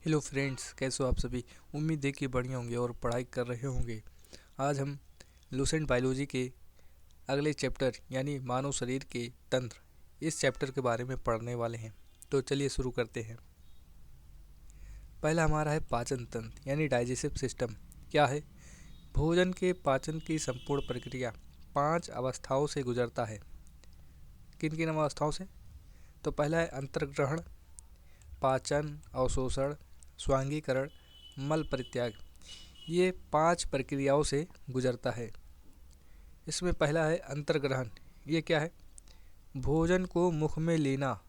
Hello friends, कैसे हो आप सभी। उम्मीद है कि बढ़िया होंगे और पढ़ाई कर रहे होंगे। आज हम लूसेंट बायोलॉजी के अगले चैप्टर यानी मानव शरीर के तंत्र इस चैप्टर के बारे में पढ़ने वाले हैं। तो चलिए शुरू करते हैं। पहला हमारा है पाचन तंत्र यानी डाइजेस्टिव सिस्टम। क्या है? भोजन के पाचन की संपूर्ण प्रक्रिया 5 अवस्थाओं से गुजरता है। किन किन अवस्थाओं से? तो पहला है अंतर्ग्रहण, पाचन, अवशोषण, स्वांगीकरण, मल परित्याग। ये 5 प्रक्रियाओं से गुजरता है। इसमें पहला है अंतर्ग्रहण। ये क्या है? भोजन को मुख में लेना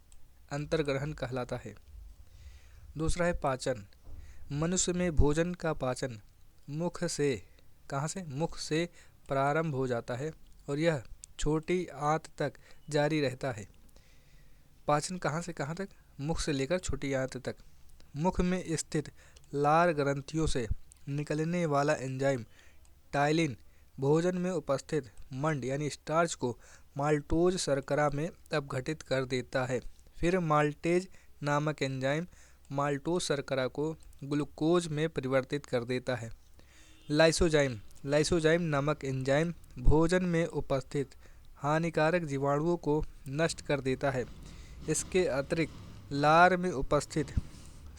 अंतर्ग्रहण कहलाता है। दूसरा है पाचन। मनुष्य में भोजन का पाचन मुख से, कहाँ से? मुख से प्रारंभ हो जाता है और यह छोटी आंत तक जारी रहता है। पाचन कहाँ से कहाँ तक? मुख से लेकर छोटी आंत तक। मुख में स्थित लार ग्रंथियों से निकलने वाला एंजाइम टाइलिन भोजन में उपस्थित मंड यानी स्टार्च को माल्टोज शर्करा में अपघटित कर देता है। फिर माल्टेज नामक एंजाइम माल्टोज शर्करा को ग्लूकोज में परिवर्तित कर देता है। लाइसोजाइम नामक एंजाइम भोजन में उपस्थित हानिकारक जीवाणुओं को नष्ट कर देता है। इसके अतिरिक्त लार में उपस्थित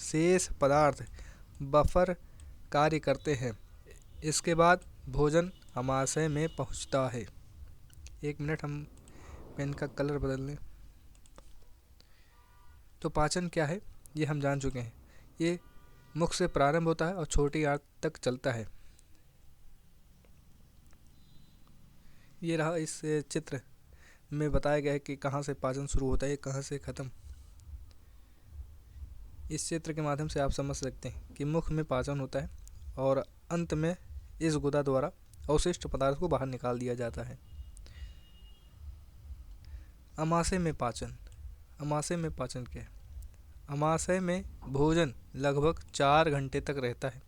शेष पदार्थ बफर कार्य करते हैं। इसके बाद भोजन अमाशय में पहुंचता है। एक मिनट, हम पेन का कलर बदल लें। तो पाचन क्या है ये हम जान चुके हैं। ये मुख से प्रारंभ होता है और छोटी आंत तक चलता है। ये रहा इस चित्र में बताया गया है कि कहाँ से पाचन शुरू होता है, कहाँ से ख़त्म। इस चित्र के माध्यम से आप समझ सकते हैं कि मुख में पाचन होता है और अंत में इस गुदा द्वारा अवशिष्ट पदार्थ को बाहर निकाल दिया जाता है। अमाशय में पाचन। अमाशय में पाचन क्या है? अमाशय में भोजन लगभग 4 घंटे तक रहता है।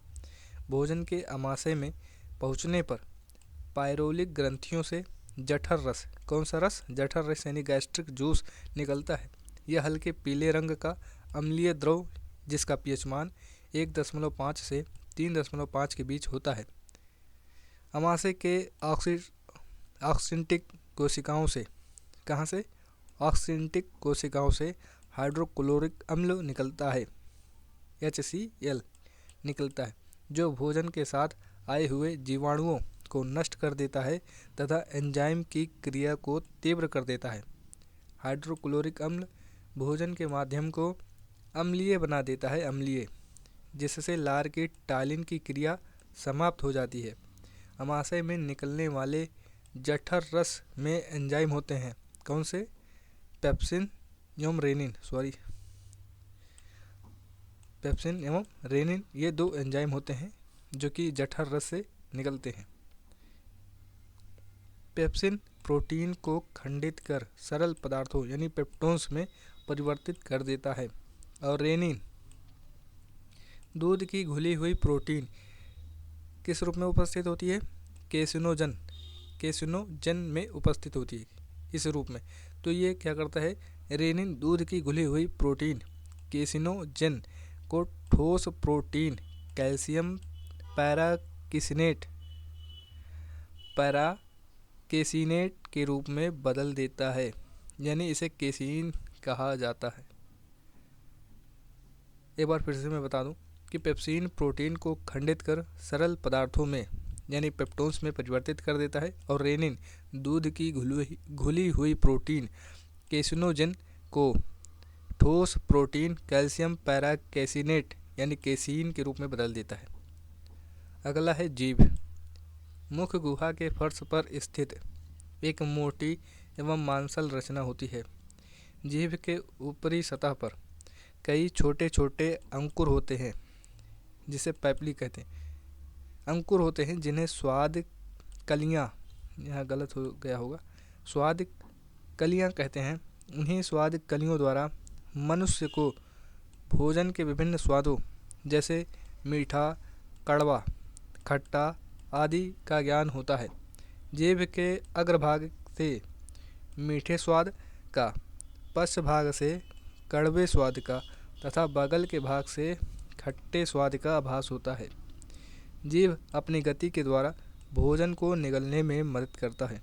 भोजन के अमाशय में पहुंचने पर पायरोलिक ग्रंथियों से जठर रस, कौन सा रस? जठर रस यानी गैस्ट्रिक जूस निकलता है। यह हल्के पीले रंग का अम्लीय द्रव जिसका पीएच मान 1.5 से 3.5 के बीच होता है। अमाशय के ऑक्सिंटिक कोशिकाओं से, कहाँ से? ऑक्सिंटिक कोशिकाओं से हाइड्रोक्लोरिक अम्ल निकलता है, HCl निकलता है, जो भोजन के साथ आए हुए जीवाणुओं को नष्ट कर देता है तथा एंजाइम की क्रिया को तीव्र कर देता है। हाइड्रोक्लोरिक अम्ल भोजन के माध्यम को अम्लीय बना देता है, अम्लीय, जिससे लार की टाइलिन की क्रिया समाप्त हो जाती है। अमाशय में निकलने वाले जठर रस में एंजाइम होते हैं, कौन से? पेप्सिन एवं रेनिन, ये 2 एंजाइम होते हैं जो कि जठर रस से निकलते हैं। पेप्सिन प्रोटीन को खंडित कर सरल पदार्थों यानी पेप्टोन्स में परिवर्तित कर देता है और रेनिन दूध की घुली हुई प्रोटीन किस रूप में उपस्थित होती है? केसिनोजन में उपस्थित होती है, इस रूप में। तो ये क्या करता है? रेनिन दूध की घुली हुई प्रोटीन केसिनोजन को ठोस प्रोटीन कैल्शियम पैराकेसिनेट के रूप में बदल देता है, यानी इसे केसीन कहा जाता है। एक बार फिर से मैं बता दूं कि पेप्सिन प्रोटीन को खंडित कर सरल पदार्थों में यानी पेप्टोन्स में परिवर्तित कर देता है और रेनिन दूध की घुली हुई प्रोटीन केसिनोजन को ठोस प्रोटीन कैल्शियम पैराकेसिनेट यानी केसीन के रूप में बदल देता है। अगला है जीभ। मुख गुहा के फर्श पर स्थित एक मोटी एवं मांसल रचना होती है। जीभ के ऊपरी सतह पर कई छोटे छोटे अंकुर होते हैं जिसे पैपली कहते हैं। अंकुर होते हैं जिन्हें स्वाद कलियाँ, यहाँ गलत हो गया होगा, स्वाद कलियाँ कहते हैं। उन्हीं स्वाद कलियों द्वारा मनुष्य को भोजन के विभिन्न स्वादों जैसे मीठा, कड़वा, खट्टा आदि का ज्ञान होता है। जीभ के अग्रभाग से मीठे स्वाद का, पश्च भाग से कड़वे स्वाद का तथा बगल के भाग से खट्टे स्वाद का आभास होता है। जीभ अपनी गति के द्वारा भोजन को निगलने में मदद करता है।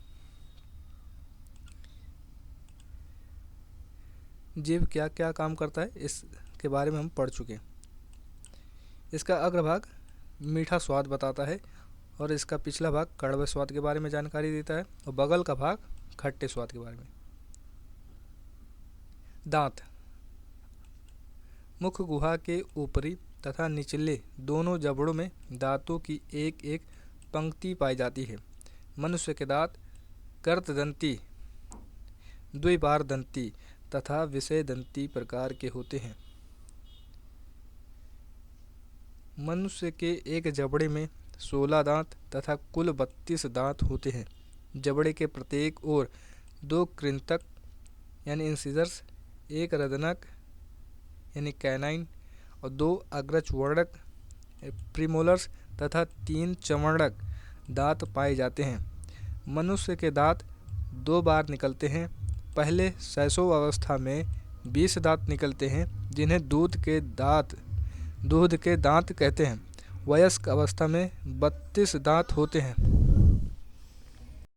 जीभ क्या क्या काम करता है इसके बारे में हम पढ़ चुके हैं। इसका अग्रभाग मीठा स्वाद बताता है और इसका पिछला भाग कड़वे स्वाद के बारे में जानकारी देता है और बगल का भाग खट्टे स्वाद के बारे में। दांत मुख गुहा के ऊपरी तथा निचले दोनों जबड़ों में दांतों की एक एक पंक्ति पाई जाती है। मनुष्य के दांत कर्तदंती, द्विबारदंती तथा विषयदंती प्रकार के होते हैं। मनुष्य के एक जबड़े में 16 दांत तथा कुल 32 दांत होते हैं। जबड़े के प्रत्येक ओर 2 कृंतक यानी इंसिजर्स, 1 रदनक यानी कैनाइन और 2 अग्रचवर्णक प्रीमोलर्स तथा 3 चवर्णक दांत पाए जाते हैं। मनुष्य के दांत 2 बार निकलते हैं। पहले शैशव अवस्था में 20 दांत निकलते हैं जिन्हें दूध के दांत कहते हैं। वयस्क अवस्था में 32 दांत होते हैं।